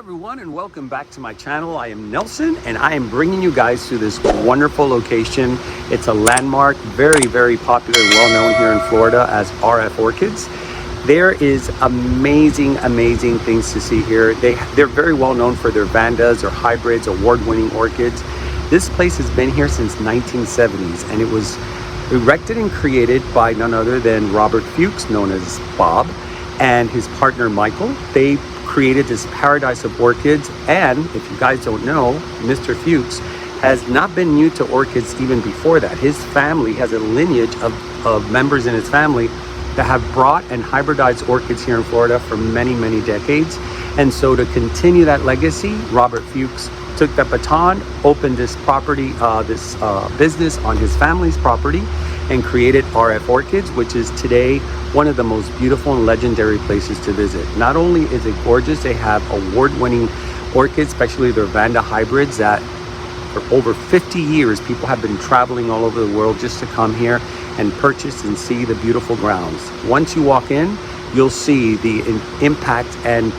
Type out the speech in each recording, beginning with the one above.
everyone, and welcome back to my channel. I am Nelson and I am bringing you guys to this wonderful location. It's a landmark, very popular, well known here in Florida as RF Orchids. There is amazing things to see here. They're very well known for their Vandas or hybrids, award-winning orchids. This place has been here since 1970s, and it was erected and created by none other than Robert Fuchs, known as Bob, and his partner Michael. They created this paradise of orchids, and if you guys don't know, Mr. Fuchs has not been new to orchids even before that. His family has a lineage of members in his family that have brought and hybridized orchids here in Florida for many decades. And so to continue that legacy, Robert Fuchs took the baton, opened this property, this business on his family's property, and created RF Orchids, which is today one of the most beautiful and legendary places to visit. Not only is it gorgeous, they have award-winning orchids, especially their Vanda hybrids, that for over 50 years people have been traveling all over the world just to come here and purchase and see the beautiful grounds. Once you walk in, you'll see the impact and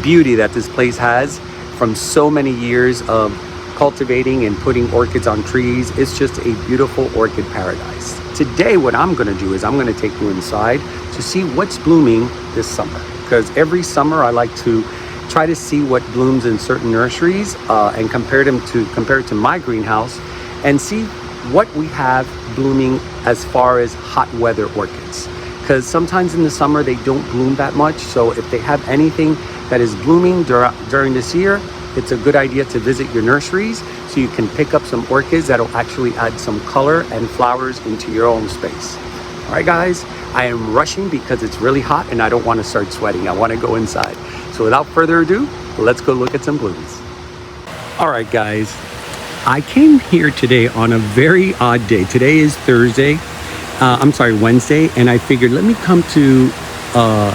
beauty that this place has from so many years of cultivating and putting orchids on trees. It's just a beautiful orchid paradise. Today, what I'm gonna do is I'm gonna take you inside to see what's blooming this summer. Because every summer I like to try to see what blooms in certain nurseries and compare it to my greenhouse and see what we have blooming as far as hot weather orchids. Because sometimes in the summer they don't bloom that much. So if they have anything that is blooming during this year, it's a good idea to visit your nurseries so you can pick up some orchids that'll actually add some color and flowers into your own space. All right, guys, I am rushing because it's really hot and I don't want to start sweating. I want to go inside. So without further ado, let's go look at some blooms. All right, guys, I came here today on a very odd day. Today is Wednesday, and I figured let me come to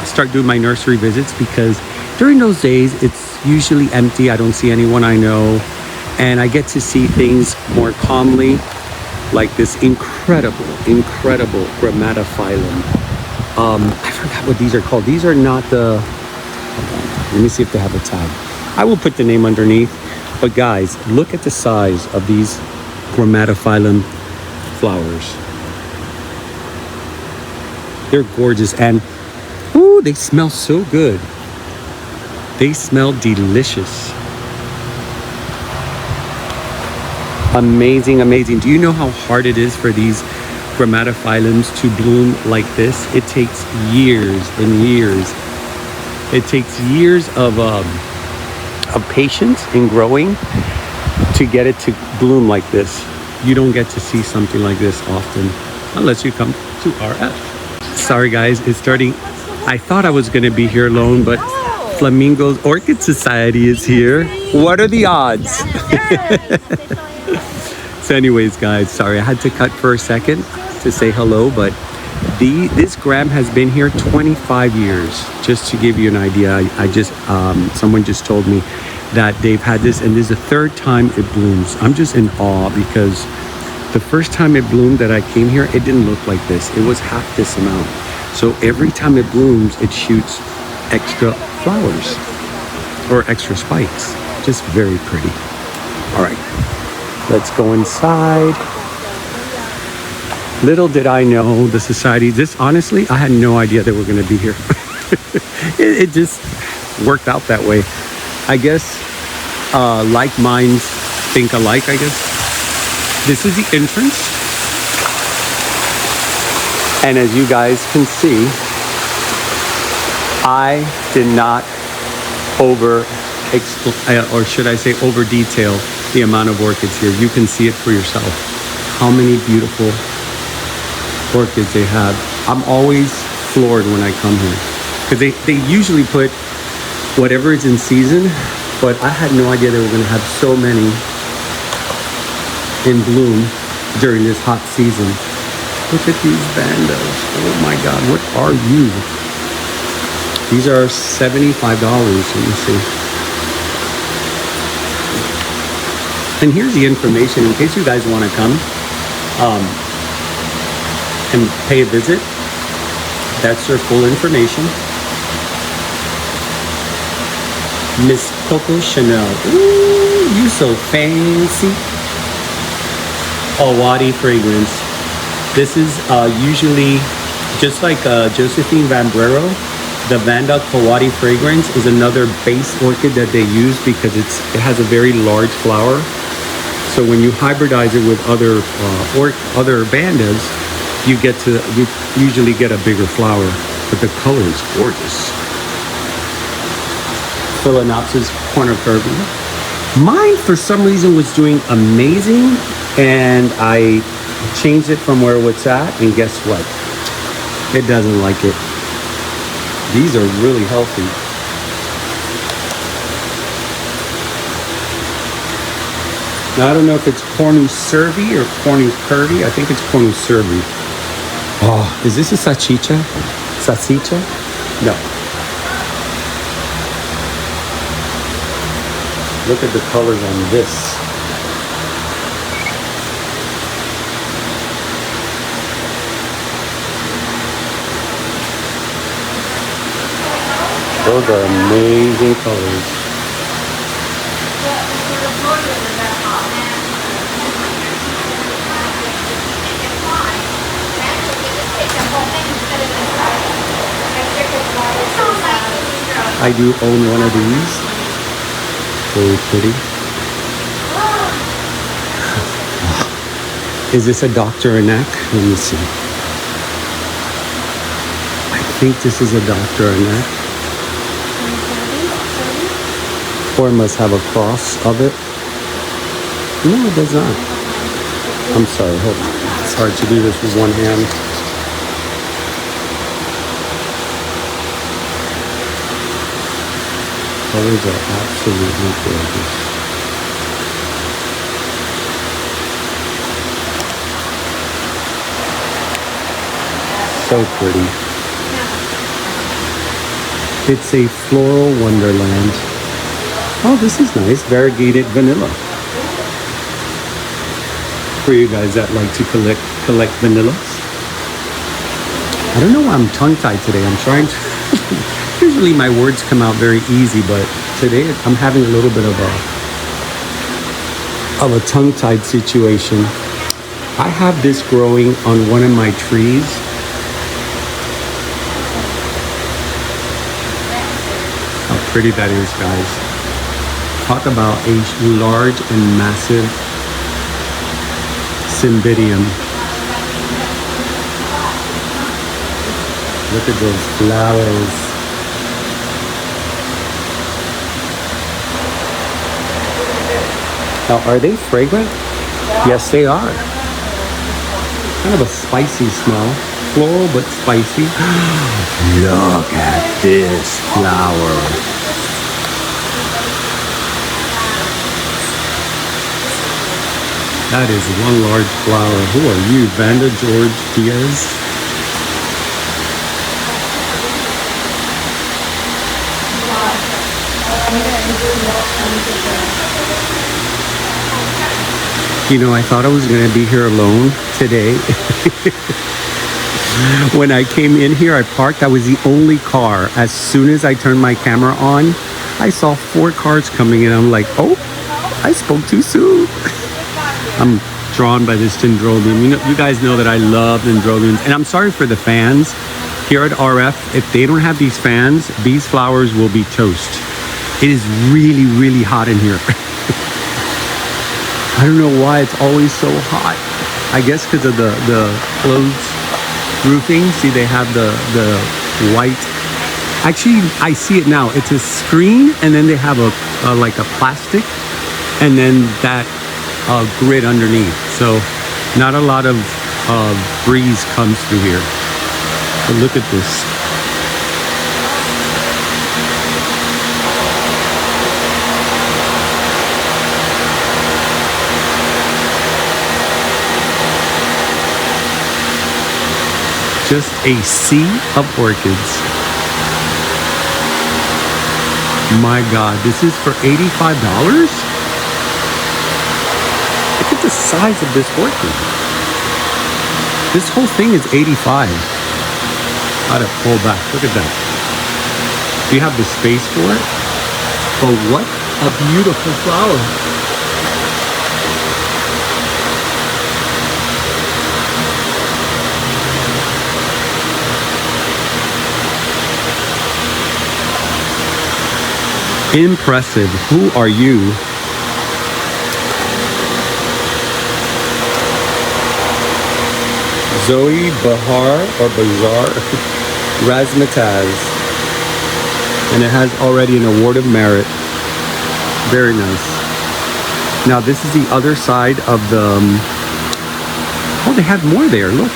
start doing my nursery visits, because during those days it's usually empty. I don't see anyone I know, and I get to see things more calmly, like this incredible Grammatophyllum. I forgot what these are called. These are not the, let me see if they have a tag. I will put the name underneath. But guys, look at the size of these Grammatophyllum flowers. They're gorgeous, and ooh, they smell so good. They smell delicious. Amazing. Do you know how hard it is for these Grammatophyllums to bloom like this? It takes years and years. It takes years of patience in growing to get it to bloom like this. You don't get to see something like this often unless you come to RF. Sorry guys, it's starting. I thought I was going to be here alone, but Flamingo's Orchid Society is here. What are the odds? So anyways, guys, sorry, I had to cut for a second to say hello, but this gram has been here 25 years. Just to give you an idea, I just someone just told me that they've had this, and this is the third time it blooms. I'm just in awe, because the first time it bloomed that I came here, it didn't look like this. It was half this amount. So every time it blooms, it shoots extra flowers or extra spikes. Just very pretty. All right, let's go inside. Little did I know the society, honestly, I had no idea they were going to be here. it just worked out that way. I guess like minds think alike, I guess. This is the entrance. And as you guys can see, I did not over detail the amount of orchids here. You can see it for yourself. How many beautiful orchids they have. I'm always floored when I come here, because they usually put whatever is in season, but I had no idea they were going to have so many in bloom during this hot season. Look at these Vandas. Oh my God, what are you? These are $75. Let me see. And here's the information in case you guys want to come and pay a visit. That's their full information. Miss Coco Chanel. Ooh, you so fancy. Awadi fragrance. This is usually, just like Josephine Vambrero, the Vanda Kawadi fragrance is another base orchid that they use because it has a very large flower. So when you hybridize it with other Vandas, you usually get a bigger flower, but the color is gorgeous. Phalaenopsis cornucopia. Mine, for some reason, was doing amazing, and I changed it from where it's at, and guess what? It doesn't like it. These are really healthy. Now, I don't know if it's cornu cervi or cornu curdy. I think it's cornu cervi. Oh, is this a sachicha? Salsicha? No. Look at the colors on this. Those are amazing colors. I do own one of these. Very pretty. Is this a Dr. Anak? Let me see. I think this is a Dr. Anak. Or it must have a cross of it. No, it does not. I'm sorry, hold on. It's hard to do this with one hand. Colors are absolutely gorgeous. So pretty. It's a floral wonderland. Oh, this is nice. Variegated vanilla. For you guys that like to collect vanillas. I don't know why I'm tongue-tied today. I'm trying to... Usually my words come out very easy, but today I'm having a little bit of a tongue-tied situation. I have this growing on one of my trees. How pretty that is, guys. Talk about a large and massive cymbidium. Look at those flowers. Now, are they fragrant? Yes, they are. Kind of a spicy smell. Floral, but spicy. Look at this flower. That is one large flower. Who are you, Vanda George Diaz? You know, I thought I was going to be here alone today. When I came in here, I parked. I was the only car. As soon as I turned my camera on, I saw 4 cars coming in. I'm like, oh, I spoke too soon. I'm drawn by this dendrobium. You guys know that I love dendrobiums. And I'm sorry for the fans here at RF. If they don't have these fans, these flowers will be toast. It is really, really hot in here. I don't know why it's always so hot. I guess because of the closed roofing. See, they have the white. Actually, I see it now. It's a screen, and then they have a like a plastic, and then that grid underneath. So not a lot of breeze comes through here. But look at this. Just a sea of orchids. My God, this is for $85? Look at the size of this orchid. This whole thing is $85. Gotta pull back, look at that. Do you have the space for it? But what a beautiful flower. Impressive. Who are you? Zoe Bahar or Bazaar Razmataz. And it has already an award of merit. Very nice. Now this is the other side of the... oh, they have more there. Look.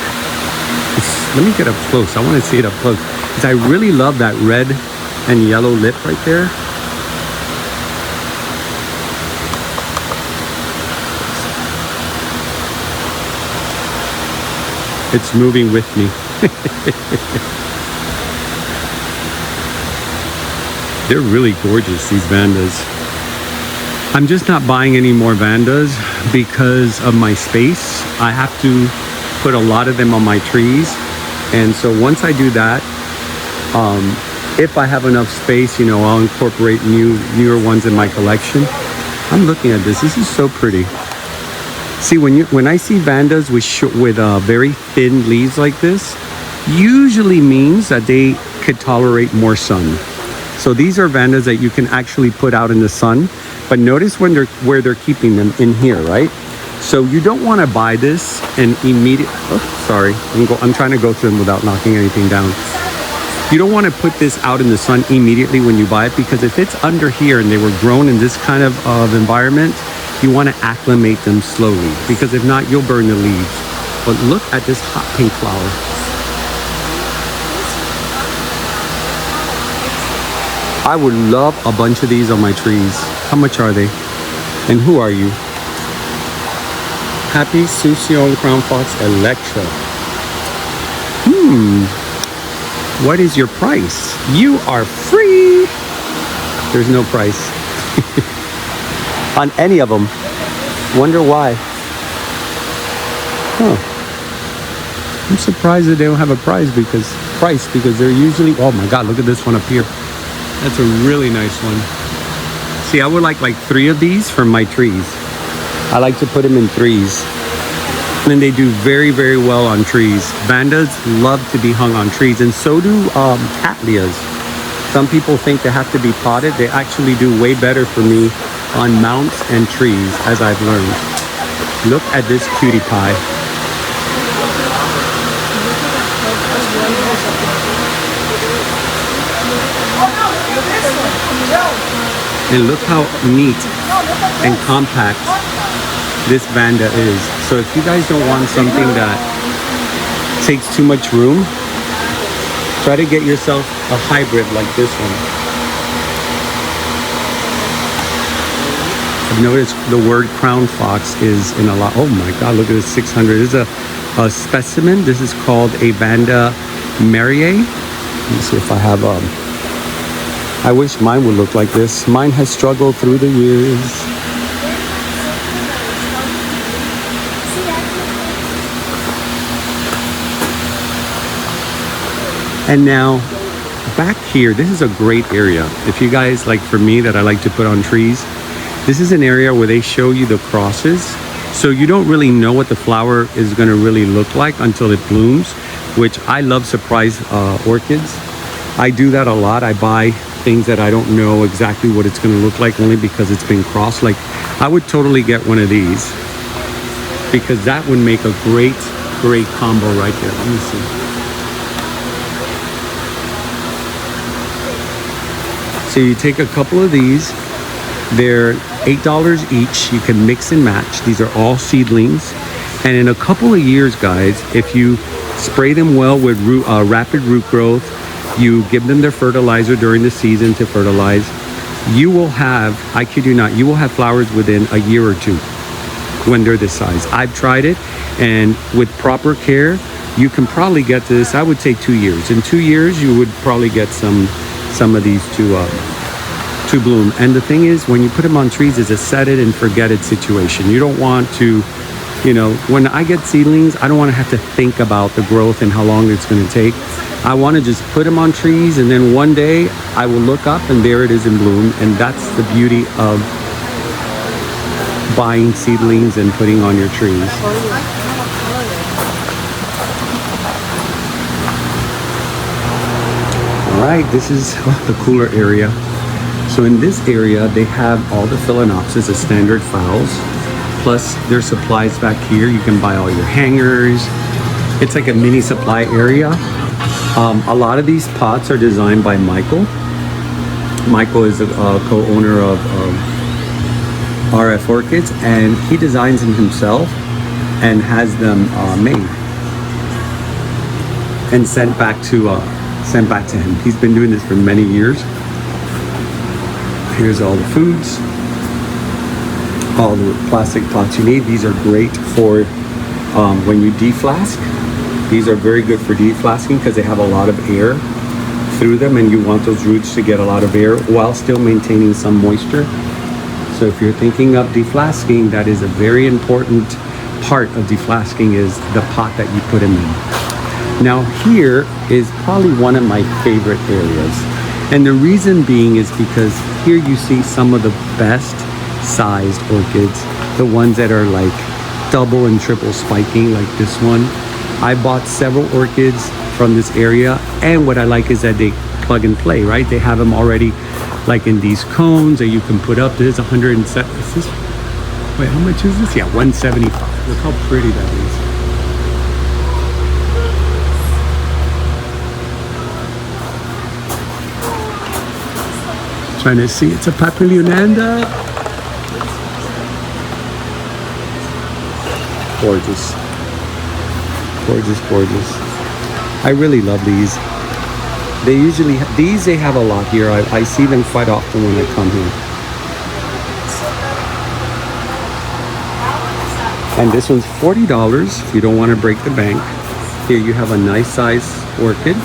Let me get up close. I want to see it up close. Because I really love that red and yellow lip right there. It's moving with me. They're really gorgeous, these Vandas. I'm just not buying any more Vandas because of my space. I have to put a lot of them on my trees. And so once I do that, if I have enough space, you know, I'll incorporate newer ones in my collection. I'm looking at this. This is so pretty. See, when I see Vandas with very thin leaves like this, usually means that they could tolerate more sun. So these are Vandas that you can actually put out in the sun. But notice where they're keeping them in here, right? So you don't want to buy this and I'm trying to go through them without knocking anything down. You don't want to put this out in the sun immediately when you buy it, because if it's under here and they were grown in this kind of environment, you want to acclimate them slowly, because if not, you'll burn the leaves. But look at this hot pink flower. I would love a bunch of these on my trees. How much are they? And who are you? Happy Susion Crown Fox Electra. What is your price? You are free. There's no price. On any of them. Wonder why. I'm surprised that they don't have a price because they're usually... oh my god, look at this one up here. That's a really nice one. See, I would like 3 of these for my trees. I like to put them in 3s. And they do very, very well on trees. Vandas love to be hung on trees, and so do cattleyas. Some people think they have to be potted. They actually do way better for me on mounts and trees, as I've learned. Look at this cutie pie. And look how neat and compact this Vanda is. So if you guys don't want something that takes too much room, try to get yourself a hybrid like this one. I've noticed the word crown fox is in a lot. Oh my god, look at this 600. This is a specimen. This is called a Vanda Mariae. Let me see if I have I wish mine would look like this. Mine has struggled through the years. And now back here, this is a great area. If you guys, like for me, that I like to put on trees, this is an area where they show you the crosses. So you don't really know what the flower is going to really look like until it blooms, which I love surprise orchids. I do that a lot. I buy things that I don't know exactly what it's going to look like, only because it's been crossed. Like, I would totally get one of these, because that would make a great combo right there. Let me see. So you take a couple of these. They're $8 each. You can mix and match. These are all seedlings. And in a couple of years, guys, if you spray them well with rapid root growth, you give them their fertilizer during the season to fertilize, you will have, I kid you not, you will have flowers within a year or two when they're this size. I've tried it, and with proper care, you can probably get to this, I would say 2 years. In 2 years, you would probably get some of these to bloom. And the thing is, when you put them on trees, it's a set it and forget it situation. You don't want to You know, when I get seedlings, I don't want to have to think about the growth and how long it's going to take. I want to just put them on trees, and then one day I will look up and there it is in bloom. And that's the beauty of buying seedlings and putting on your trees. All right, this is the cooler area. So in this area, they have all the phalaenopsis, the standard phals, plus their supplies back here. You can buy all your hangers. It's like a mini supply area. A lot of these pots are designed by Michael. Michael is a co-owner of RF Orchids, and he designs them himself and has them made and sent back to him. He's been doing this for many years. Here's all the foods, all the plastic pots you need. These are great for when you deflask. These are very good for deflasking because they have a lot of air through them, and you want those roots to get a lot of air while still maintaining some moisture. So if you're thinking of deflasking, that is a very important part of deflasking, is the pot that you put them in. Now here is probably one of my favorite areas. And the reason being is because here you see some of the best sized orchids, the ones that are like double and triple spiking like this one. I bought several orchids from this area, and what I like is that they plug and play, right? They have them already like in these cones that you can put up. There's 107. Is this, wait, how much is this? Yeah, 175. Look how pretty that is. Trying to see, it's a Papilionanda. Gorgeous. Gorgeous, gorgeous. I really love these. They usually, they have a lot here. I see them quite often when I come here. And this one's $40 if you don't want to break the bank. Here you have a nice size orchid.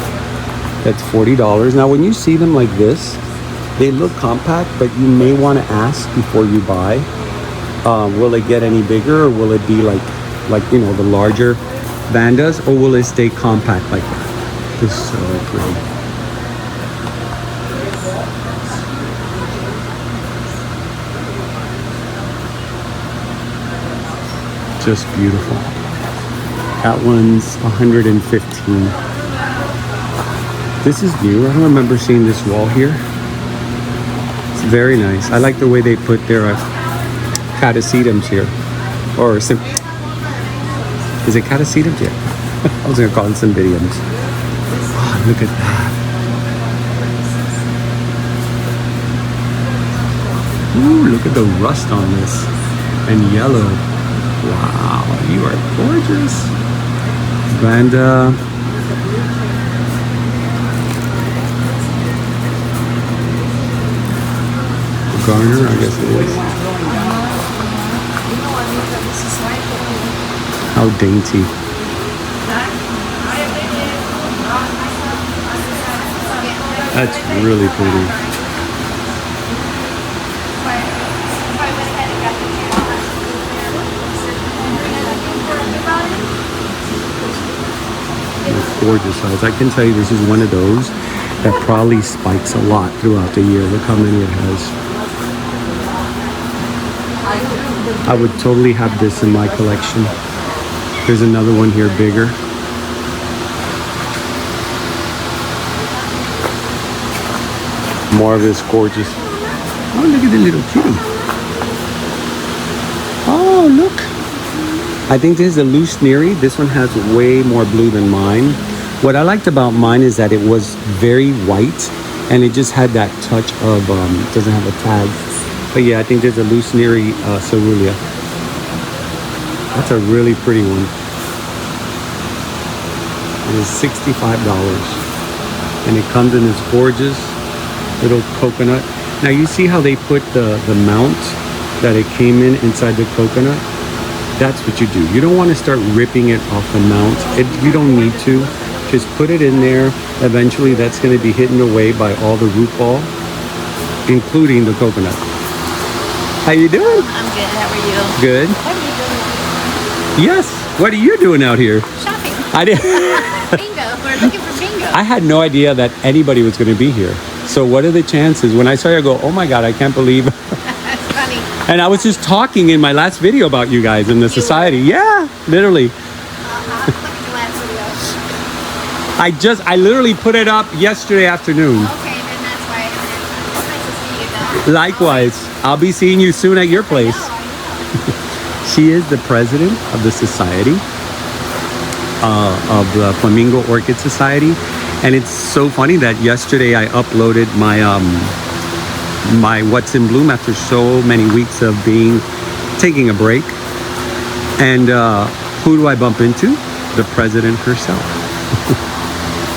That's $40. Now when you see them like this, they look compact, but you may want to ask before you buy, will it get any bigger, or will it be like you know, the larger Vandas, or will it stay compact like that? This is so pretty. Just beautiful. That one's 115. This is new. I don't remember seeing this wall here. It's very nice. I like the way they put their catasetums here. Or is it catasetums? Yeah. I was going to call them cymbidiums. Oh, look at that. Ooh, look at the rust on this. And yellow. Wow, you are gorgeous. Vanda. Garner, I guess it is. How dainty. That's really pretty. Gorgeous size. I can tell you this is one of those that probably spikes a lot throughout the year. Look how many it has. I would totally have this in my collection. There's another one here bigger. More of this gorgeous. Oh, look at the little kitty. Oh, look. I think this is a loose Neri. This one has way more blue than mine. What I liked about mine is that it was very white, and it just had that touch of, doesn't have a tag. But yeah, I think there's a loose Neri cerulean. That's a really pretty one. It is $65. And it comes in this gorgeous little coconut. Now you see how they put the mount that it came in inside the coconut? That's what you do. You don't want to start ripping it off the mount. You don't need to. Just put it in there. Eventually that's going to be hidden away by all the root ball, including the coconut. How you doing? I'm good. How are you? Good. Yes. What are you doing out here? Shopping. I did. Bingo. We're looking for bingo. I had no idea that anybody was going to be here. So what are the chances? When I saw you, I go, oh my God, I can't believe. That's funny. And I was just talking in my last video about you guys in the society. were? Yeah, literally. Look at the last video. I literally put it up yesterday afternoon. Okay, then that's why it's nice to see you. Likewise, I'll be seeing you soon at your place. I know. She is the president of the society, of the Flamingo Orchid Society. And it's so funny that yesterday I uploaded my my What's in Bloom after so many weeks of taking a break. And who do I bump into? The president herself.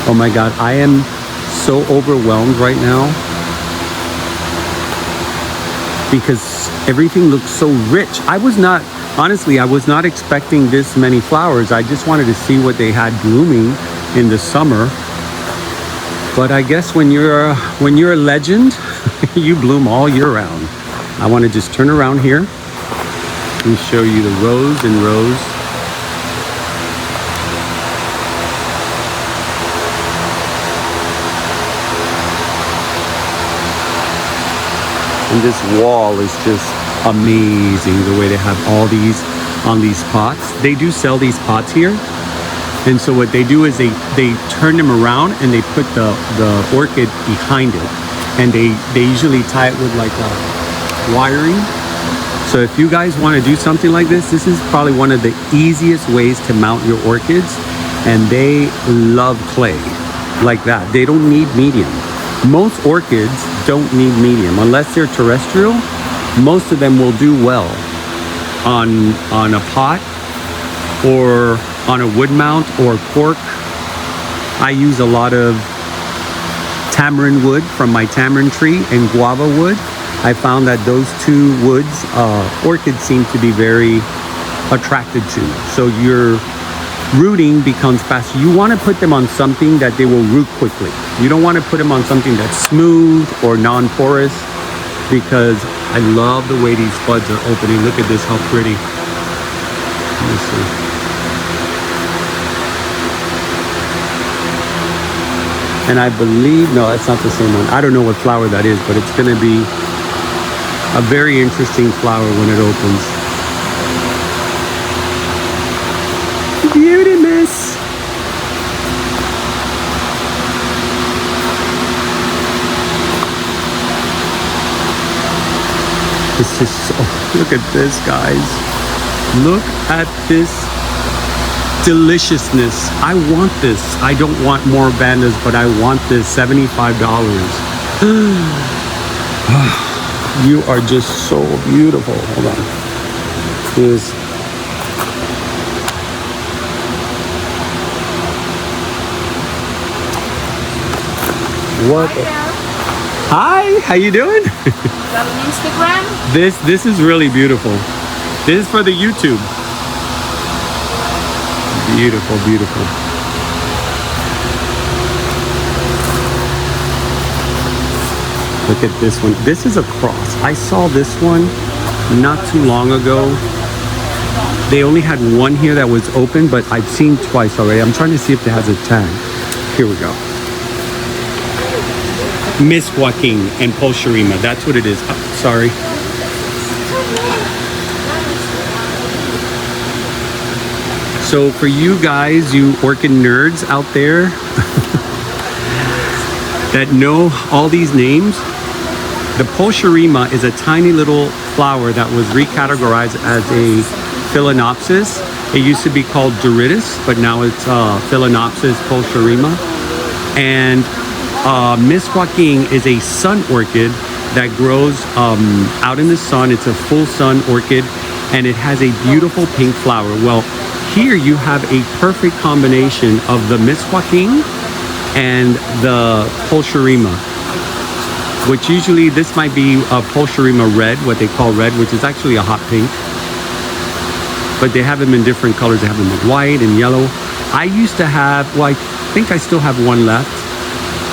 Oh my God, I am so overwhelmed right now because everything looks so rich. I was not expecting this many flowers. I just wanted to see what they had blooming in the summer. But I guess when you're a legend, you bloom all year round. I want to just turn around here and show you the rows and rows. And this wall is just amazing, the way they have all these on these pots. They do sell these pots here. And so what they do is they turn them around and they put the orchid behind it. And they usually tie it with like a wiring. So if you guys want to do something like this is probably one of the easiest ways to mount your orchids. And they love clay like that. They don't need medium. Most orchids don't need medium unless they're terrestrial. Most of them will do well on a pot or on a wood mount or cork. I use a lot of tamarind wood from my tamarind tree and guava wood. I found that those two woods, orchids seem to be very attracted to. So your rooting becomes faster. You want to put them on something that they will root quickly. You don't want to put them on something that's smooth or non-porous, because I love the way these buds are opening. Look at this, how pretty. Let me see. And I believe, no, that's not the same one. I don't know what flower that is, but it's going to be a very interesting flower when it opens. Beauty, miss. This is so, look at this, guys. Look at this deliciousness. I want this. I don't want more Vandas, but I want this. $75. You are just so beautiful. Hold on. This. What? Hi, how you doing? Got an Instagram? This is really beautiful. This is for the YouTube. Beautiful, beautiful. Look at this one. This is a cross. I saw this one not too long ago. They only had one here that was open, but I've seen twice already. I'm trying to see if it has a tag. Here we go. Miss Joaquin and Polsharima. That's what it is. Oh, sorry. So for you guys, you orchid nerds out there that know all these names, the Polsharima is a tiny little flower that was recategorized as a Phalaenopsis. It used to be called Doridus, but now it's Phalaenopsis Polsharima. And Miss Joaquin is a sun orchid that grows out in the sun. It's a full sun orchid, and it has a beautiful pink flower. Well, here you have a perfect combination of the Miss Joaquin and the Polsharima, which usually this might be a Polsharima red, what they call red, which is actually a hot pink. But they have them in different colors. They have them in white and yellow. I used to have, well, I think I still have one left.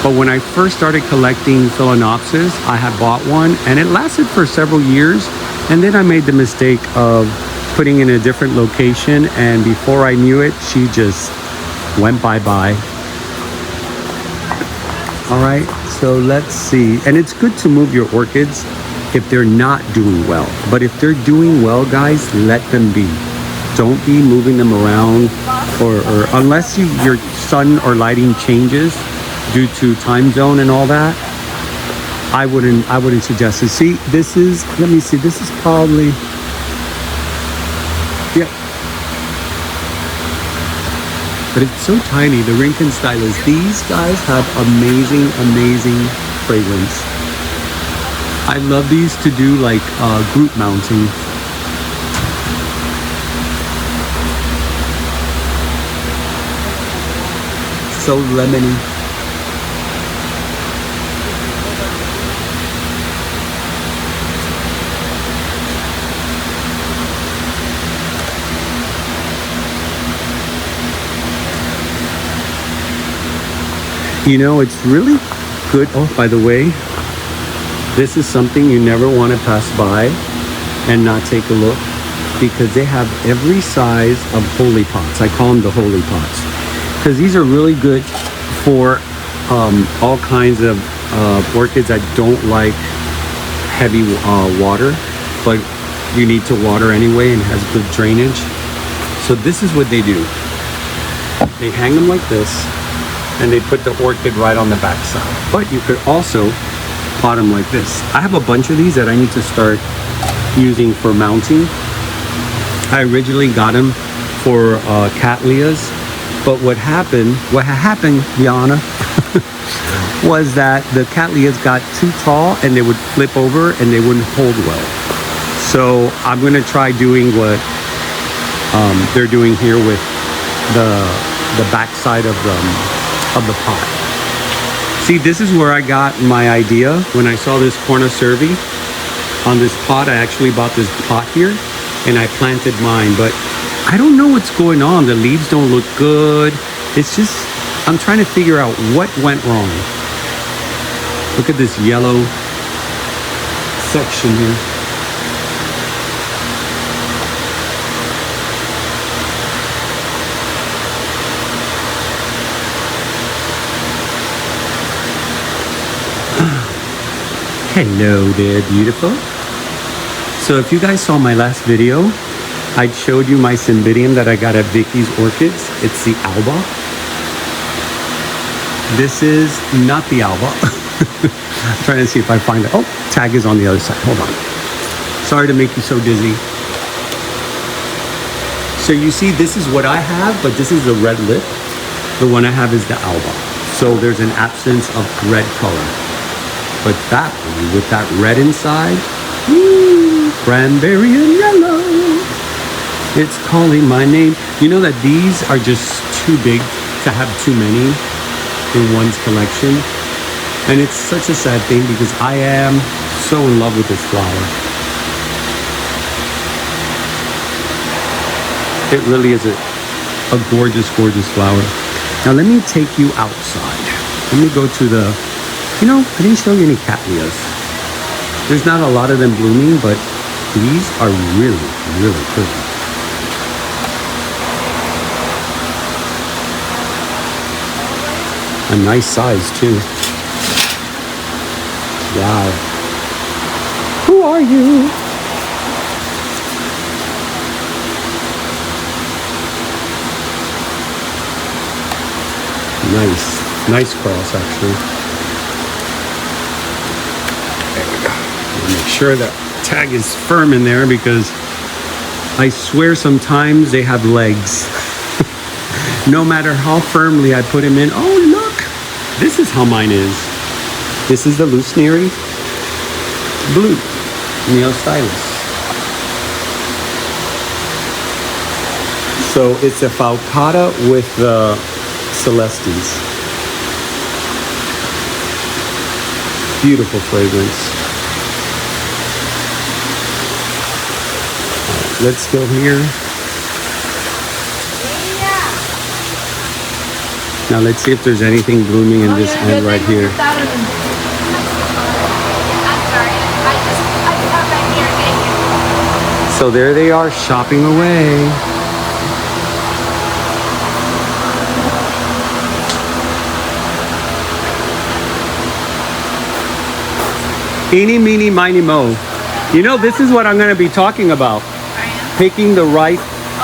But when I first started collecting Phalaenopsis, I had bought one and it lasted for several years. And then I made the mistake of putting in a different location, and before I knew it, she just went bye-bye. All right, so let's see. And it's good to move your orchids if they're not doing well. But if they're doing well, guys, let them be. Don't be moving them around, or unless your sun or lighting changes due to time zone and all that. I wouldn't suggest it. See, this is, let me see, this is probably, yeah. But it's so tiny, the Rincon Stylus. These guys have amazing, amazing fragrance. I love these to do like group mounting. So lemony. You know, it's really good. Oh, by the way, this is something you never want to pass by and not take a look, because they have every size of holy pots. I call them the holy pots, because these are really good for all kinds of orchids that don't like heavy water, but you need to water anyway and has good drainage. So this is what they do. They hang them like this, and they put the orchid right on the back side. But you could also pot them like this. I have a bunch of these that I need to start using for mounting. I originally got them for cattleyas, but what happened, Yana, was that the cattleyas got too tall and they would flip over and they wouldn't hold well. So I'm gonna try doing what they're doing here with the back side of the pot. See, this is where I got my idea. When I saw this Corna Cervi on this pot, I actually bought this pot here and I planted mine, but I don't know what's going on. The leaves don't look good. It's just, I'm trying to figure out what went wrong. Look at this yellow section here. Hello there, beautiful. So if you guys saw my last video, I showed you my Cymbidium that I got at Vicky's Orchids. It's the Alba. This is not the Alba. I'm trying to see if I find it. Oh, tag is on the other side. Hold on. Sorry to make you so dizzy. So you see, this is what I have, but this is the red lip. The one I have is the Alba. So there's an absence of red color. But that one with that red inside, cranberry and yellow, it's calling my name. You know that these are just too big to have too many in one's collection. And it's such a sad thing because I am so in love with this flower. It really is a gorgeous, gorgeous flower. Now let me take you outside. Let me go to the, you know, I didn't show you any cattleyas. There's not a lot of them blooming, but these are really, really pretty. A nice size too. Wow. Who are you? Nice cross actually. There we go. Make sure that tag is firm in there because I swear sometimes they have legs. No matter how firmly I put them in. Oh look, this is how mine is. This is the Lucernary Blue Neo Stylus. So it's a falcata with the Celestes. Beautiful fragrance. Right, let's go here. Now let's see if there's anything blooming in this end right here. So there they are shopping away. Eeny, meeny, miny, mo. You know, this is what I'm going to be talking about. Picking the right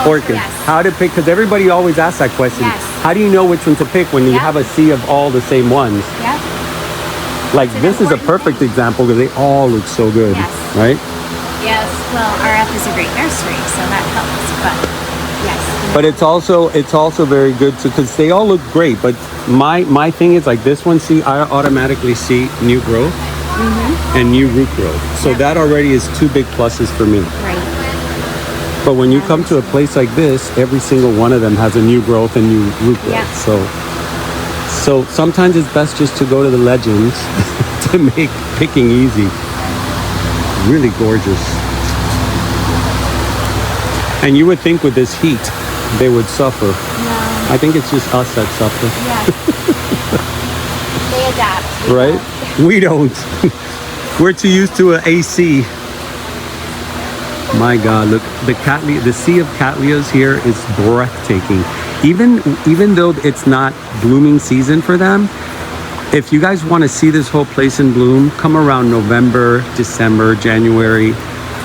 orchid. Yes. How to pick, because everybody always asks that question. Yes. How do you know which one to pick when you have a sea of all the same ones? Yeah. Like this is a perfect example because they all look so good, Yes. right? Yes. Well, RF is a great nursery, so that helps. But yes. But it's also very good to, because they all look great. But my thing is like this one. See, I automatically see new growth and new root growth. So that already is two big pluses for me. Right. But when you come to a place like this, every single one of them has a new growth and new root growth. Yeah. So sometimes it's best just to go to the legends to make picking easy. Really gorgeous. And you would think with this heat, they would suffer. No. I think it's just us that suffer. Yeah. They adapt. Right? We don't. We're too used to an AC. My God, look, the sea of cattleyas here is breathtaking. Even though it's not blooming season for them, if you guys want to see this whole place in bloom, come around November, December, January.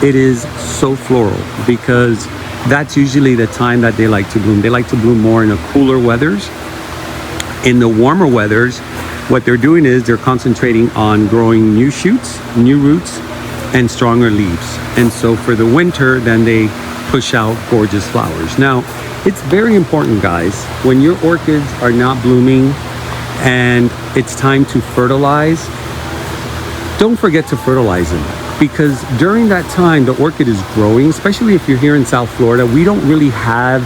It is so floral because that's usually the time that they like to bloom. They like to bloom more in the cooler weathers. In the warmer weathers, what they're doing is they're concentrating on growing new shoots, new roots, and stronger leaves. And so for the winter, then they push out gorgeous flowers. Now, it's very important, guys, when your orchids are not blooming and it's time to fertilize, don't forget to fertilize them. Because during that time, the orchid is growing, especially if you're here in South Florida. We don't really have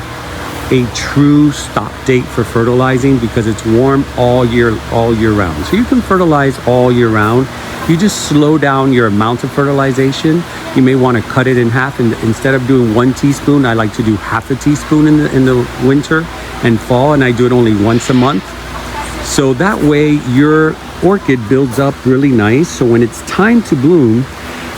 a true stop date for fertilizing because it's warm all year round. So you can fertilize all year round. You just slow down your amount of fertilization. You may want to cut it in half, and instead of doing 1 teaspoon, I like to do half a teaspoon in the winter and fall, and I do it only once a month. So that way your orchid builds up really nice. So when it's time to bloom,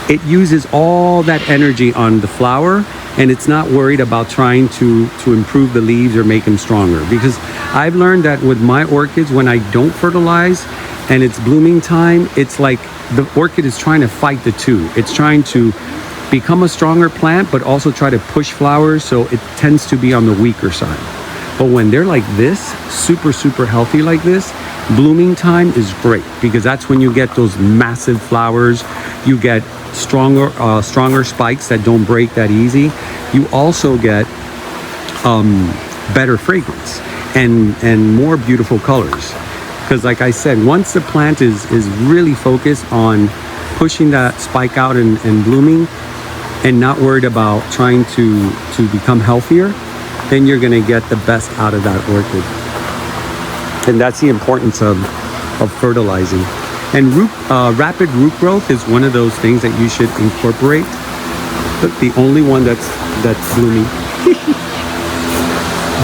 it uses all that energy on the flower, and it's not worried about trying to improve the leaves or make them stronger. Because I've learned that with my orchids, when I don't fertilize and it's blooming time, it's like the orchid is trying to fight the two. It's trying to become a stronger plant, but also try to push flowers, so it tends to be on the weaker side. But when they're like this, super, super healthy like this, blooming time is great because that's when you get those massive flowers. You get stronger spikes that don't break that easy. You also get better fragrance and more beautiful colors. Because like I said, once the plant is really focused on pushing that spike out and blooming and not worried about trying to become healthier, then you're going to get the best out of that orchid. And that's the importance of fertilizing. And rapid root growth is one of those things that you should incorporate. Look, the only one that's blooming.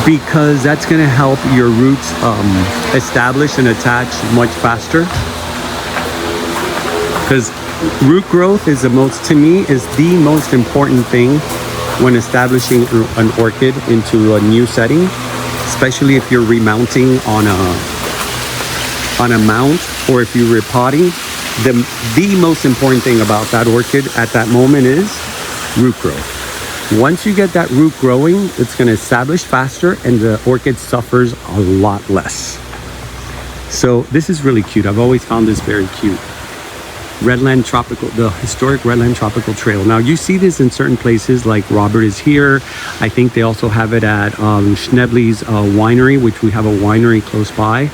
Because that's going to help your roots establish and attach much faster. Because root growth is the most important thing when establishing an orchid into a new setting, especially if you're remounting on a mount, or if you're repotting. The most important thing about that orchid at that moment is root growth. Once you get that root growing, it's going to establish faster and the orchid suffers a lot less. So this is really cute. I've always found this very cute. Redland Tropical, the historic Redland Tropical Trail. Now you see this in certain places like Robert is here. I think they also have it at Schnebley's winery, which we have a winery close by.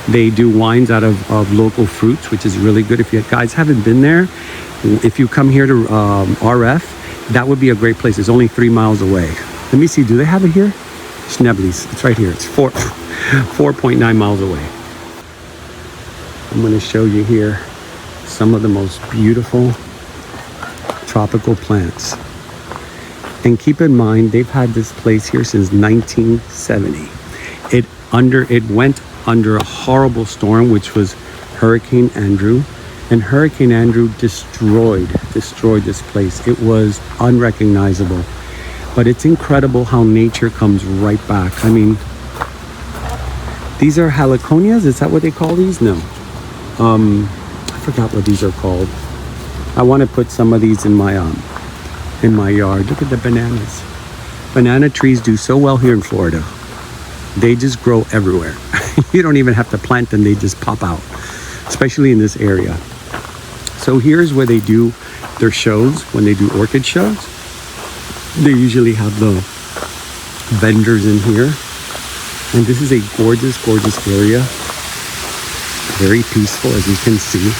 They do wines out of local fruits, which is really good. If you guys haven't been there, if you come here to RF, that would be a great place. It's only 3 miles away. Let me see, do they have it here? Schnebley's, it's right here. It's 4.9 miles away. I'm going to show you here some of the most beautiful tropical plants. And keep in mind, they've had this place here since 1970. It went under a horrible storm, which was Hurricane Andrew. And Hurricane Andrew destroyed this place. It was unrecognizable. But it's incredible how nature comes right back. I mean, these are heliconias. Is that what they call these? No. I forgot what these are called. I want to put some of these in my yard. Look at the bananas. Banana trees do so well here in Florida. They just grow everywhere. You don't even have to plant them. They just pop out, especially in this area. So here's where they do their shows. When they do orchid shows, they usually have the vendors in here. And this is a gorgeous, gorgeous area. Very peaceful, as you can see.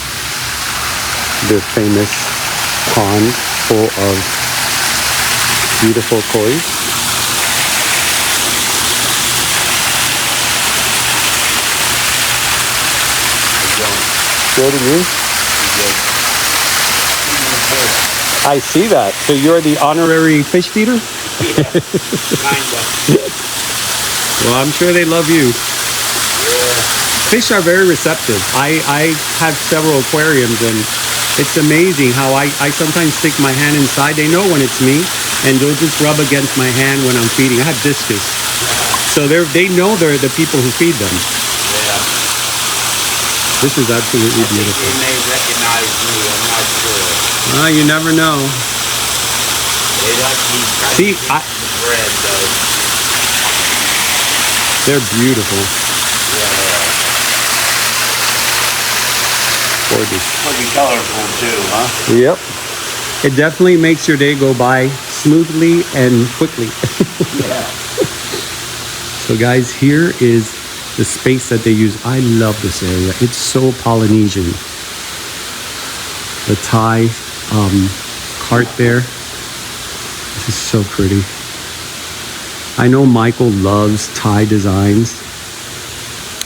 The famous pond full of beautiful koi. Good, and you? Good. I see that. So you're the honorary fish feeder? Yeah, kind of. Well, I'm sure they love you. Yeah. Fish are very receptive. I have several aquariums, and it's amazing how I sometimes stick my hand inside. They know when it's me, and they'll just rub against my hand when I'm feeding. I have discus. So they know they're the people who feed them. Yeah. This is absolutely beautiful. They may recognize me, I'm not sure. You never know. They like me trying to See, eat the bread, though. They're beautiful. Yeah. Gorgeous. Pretty colorful, too, huh? Yep. It definitely makes your day go by smoothly and quickly. Yeah. So guys, here is the space that they use. I love this area. It's so Polynesian. The Thai cart there. This is so pretty. I know Michael loves Thai designs.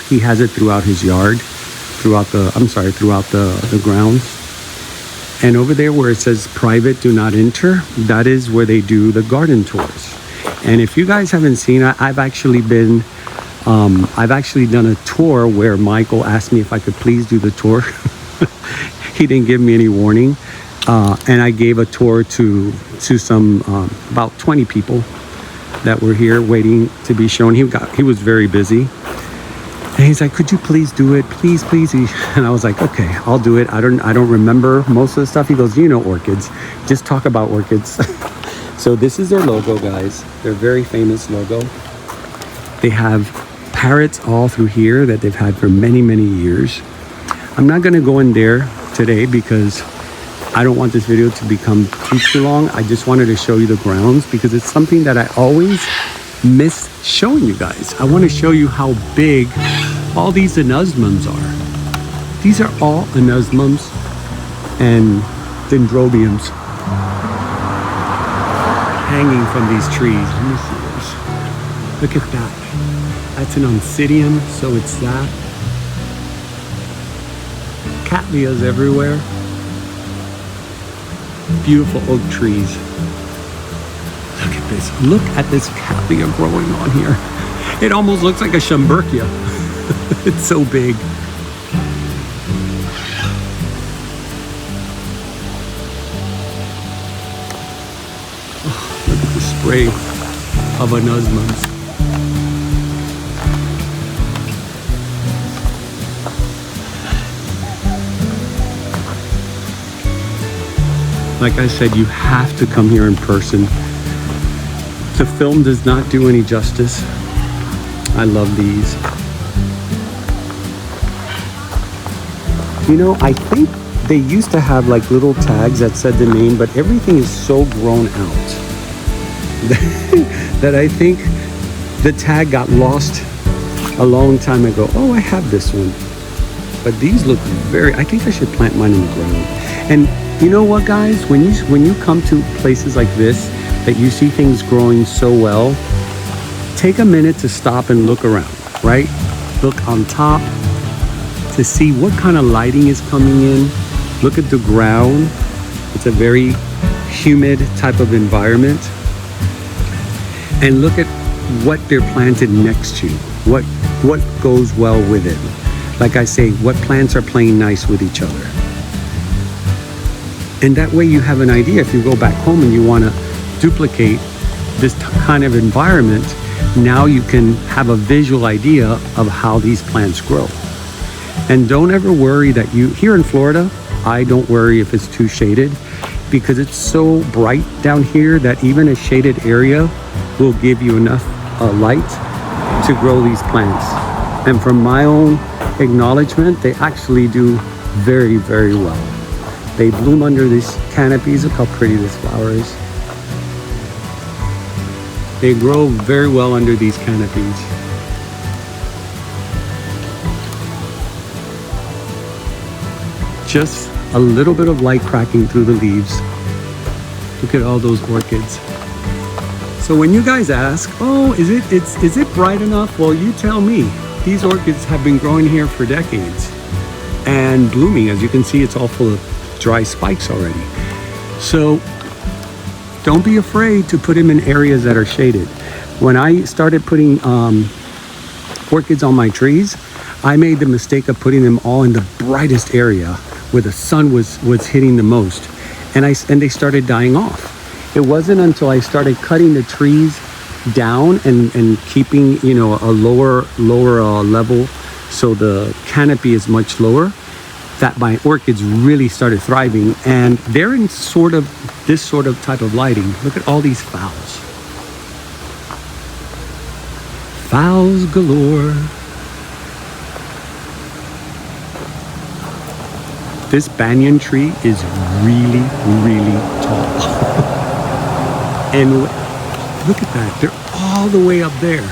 He has it throughout his yard, throughout the grounds. And over there where it says private, do not enter, that is where they do the garden tours. And if you guys haven't seen, I've actually done a tour where Michael asked me if I could please do the tour. He didn't give me any warning. And I gave a tour to some, about 20 people that were here waiting to be shown. He was very busy. And he's like, could you please do it? Please, please. And I was like, okay, I'll do it. I don't remember most of the stuff. He goes, you know, orchids. Just talk about orchids. So this is their logo, guys. Their very famous logo. They have parrots all through here that they've had for many, many years. I'm not going to go in there today because I don't want this video to become too long. I just wanted to show you the grounds because it's something that I always miss showing you guys. I want to show you how big all these anosmums are. These are all anosmums and dendrobiums hanging from these trees. Let me see this. Look at that. That's an oncidium, so it's that. Cattleyas everywhere. Beautiful oak trees. Look at this. Look at this cattleya growing on here. It almost looks like a Schomburgkia. It's so big. Oh, look at the spray of anosmums. Like I said, you have to come here in person. The film does not do any justice. I love these. You know, I think they used to have like little tags that said the name, but everything is so grown out that I think the tag got lost a long time ago. Oh, I have this one. But these look I think I should plant mine in the ground. And you know what, guys? When you come to places like this, that you see things growing so well, take a minute to stop and look around, right? Look on top to see what kind of lighting is coming in. Look at the ground. It's a very humid type of environment. And look at what they're planted next to. What goes well with it. Like I say, what plants are playing nice with each other. And that way you have an idea if you go back home and you want to duplicate this kind of environment. Now you can have a visual idea of how these plants grow. And don't ever worry that here in Florida, I don't worry if it's too shaded, because it's so bright down here that even a shaded area will give you enough light to grow these plants. And from my own acknowledgement, they actually do very, very well. They bloom under these canopies. Look how pretty this flower is. They grow very well under these canopies. Just a little bit of light cracking through the leaves. Look at all those orchids. So when you guys ask, oh, is it bright enough? Well, you tell me. These orchids have been growing here for decades and blooming. As you can see, it's all full of dry spikes already. So don't be afraid to put them in areas that are shaded. When I started putting orchids on my trees, I made the mistake of putting them all in the brightest area where the sun was hitting the most, and they started dying off. It wasn't until I started cutting the trees down and keeping, you know, a lower level, so the canopy is much lower, that my orchids really started thriving. And they're in sort of this sort of type of lighting. Look at all these phals. Phals galore. This banyan tree is really, really tall. And look at that, they're all the way up there.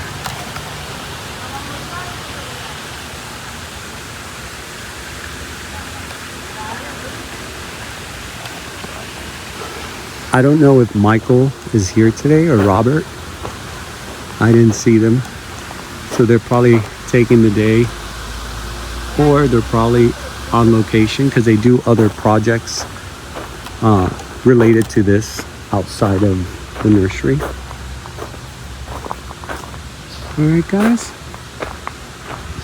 I don't know if Michael is here today or Robert. I didn't see them. So they're probably taking the day, or they're probably on location because they do other projects related to this outside of the nursery. All right, guys.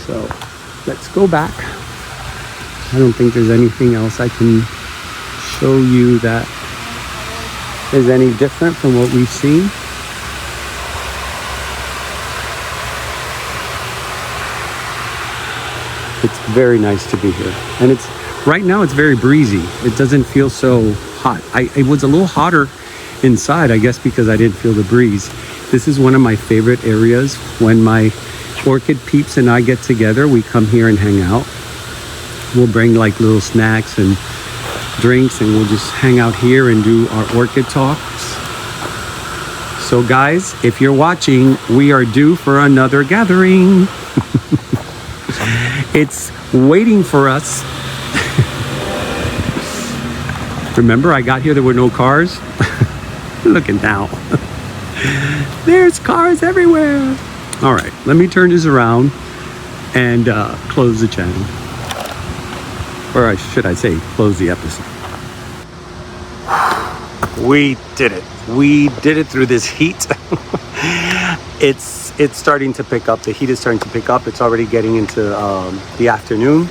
So let's go back. I don't think there's anything else I can show you that is any different from what we've seen. It's very nice to be here, and it's right now it's very breezy. It doesn't feel so hot. It was a little hotter inside, I guess, because I didn't feel the breeze. This is one of my favorite areas. When my orchid peeps and I get together, we come here and hang out. We'll bring like little snacks and drinks, and we'll just hang out here and do our orchid talks. So guys, if you're watching, we are due for another gathering. It's waiting for us. Remember, I got here, there were no cars. Look at now. There's cars everywhere. All right, let me turn this around and close the channel. Or should I say, close the episode. We did it. We did it through this heat. It's starting to pick up. The heat is starting to pick up. It's already getting into the afternoon.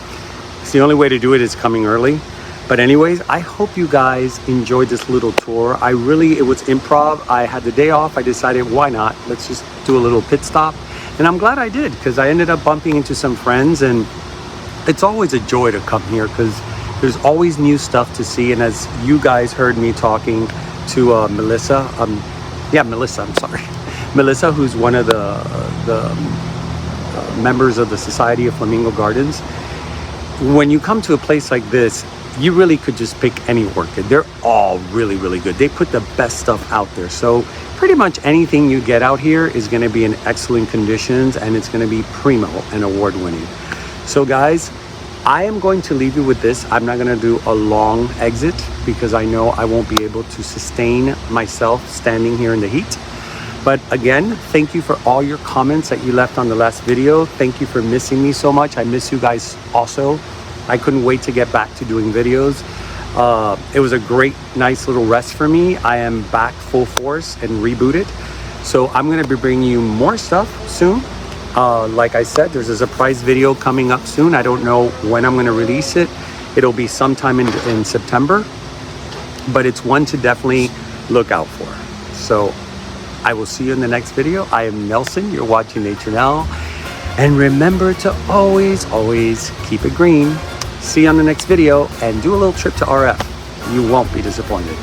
It's the only way to do it is coming early. But anyways, I hope you guys enjoyed this little tour. It was improv. I had the day off. I decided, why not? Let's just do a little pit stop. And I'm glad I did, because I ended up bumping into some friends, and it's always a joy to come here because there's always new stuff to see. And as you guys heard me talking to Melissa, Melissa, who's one of the members of the Society of Flamingo Gardens. When you come to a place like this, you really could just pick any orchid. They're all really, really good. They put the best stuff out there. So pretty much anything you get out here is going to be in excellent conditions, and it's going to be primo and award winning. So guys, I am going to leave you with this. I'm not going to do a long exit because I know I won't be able to sustain myself standing here in the heat. But again, thank you for all your comments that you left on the last video. Thank you for missing me so much. I miss you guys also. I couldn't wait to get back to doing videos. It was a great, nice little rest for me. I am back full force and rebooted. So I'm going to be bringing you more stuff soon. Like I said, there's a surprise video coming up soon. I don't know when I'm going to release it. It'll be sometime in September. but it's one to definitely look out for. So I will see you in the next video. I am Nelson. You're watching Nature Now. And remember to always, always keep it green. See you on the next video, and do a little trip to RF. You won't be disappointed.